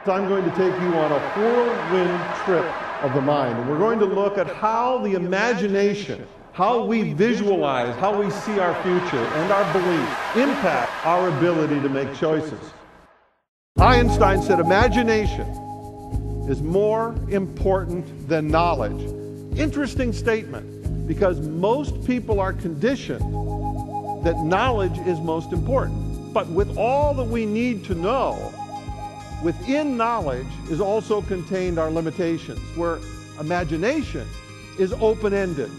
I'm going to take you on a whirlwind trip of the mind. And we're going to look at how the imagination, how we visualize, how we see our future and our beliefs impact our ability to make choices. Einstein said imagination is more important than knowledge. Interesting statement, because most people are conditioned that knowledge is most important. But with all that we need to know, within knowledge is also contained our limitations, where imagination is open-ended,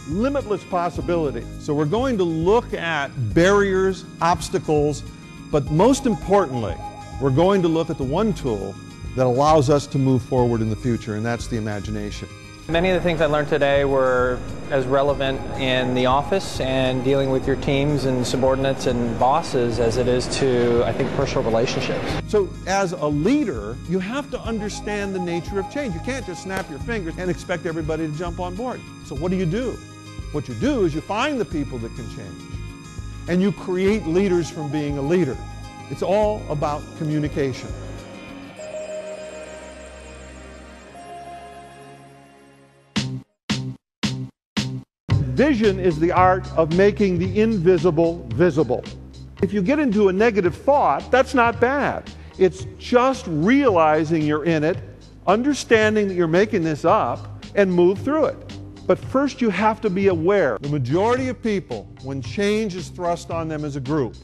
limitless possibility. So we're going to look at barriers, obstacles, but most importantly, we're going to look at the one tool that allows us to move forward in the future, and that's the imagination. Many of the things I learned today were as relevant in the office and dealing with your teams and subordinates and bosses as it is to, I think, personal relationships. So as a leader, you have to understand the nature of change. You can't just snap your fingers and expect everybody to jump on board. So what do? What you do is you find the people that can change, and you create leaders from being a leader. It's all about communication. Vision is the art of making the invisible visible. If you get into a negative thought, that's not bad. It's just realizing you're in it, understanding that you're making this up, and move through it. But first you have to be aware. The majority of people, when change is thrust on them as a group,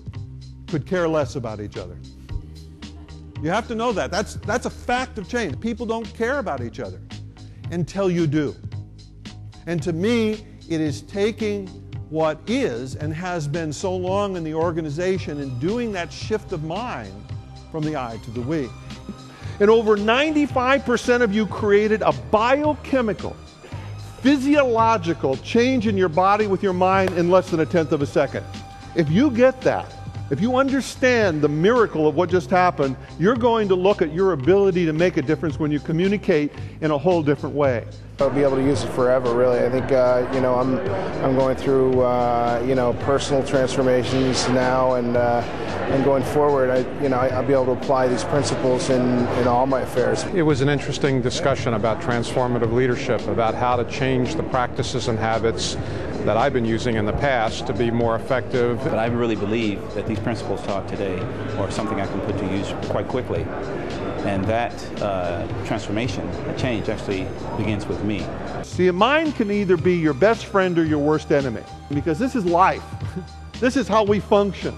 could care less about each other. You have to know that. That's a fact of change. People don't care about each other until you do. And to me, it is taking what is and has been so long in the organization and doing that shift of mind from the I to the we. And over 95% of you created a biochemical, physiological change in your body with your mind in less than 1/10 of a second. If you get that, if you understand the miracle of what just happened, you're going to look at your ability to make a difference when you communicate in a whole different way. I'll be able to use it forever, really. I think, I'm going through, personal transformations now, and going forward, I'll be able to apply these principles in all my affairs. It was an interesting discussion about transformative leadership, about how to change the practices and habits that I've been using in the past to be more effective. But I really believe that these principles taught today are something I can put to use quite quickly. And that transformation, that change, actually begins with me. See, a mind can either be your best friend or your worst enemy, because this is life. This is how we function.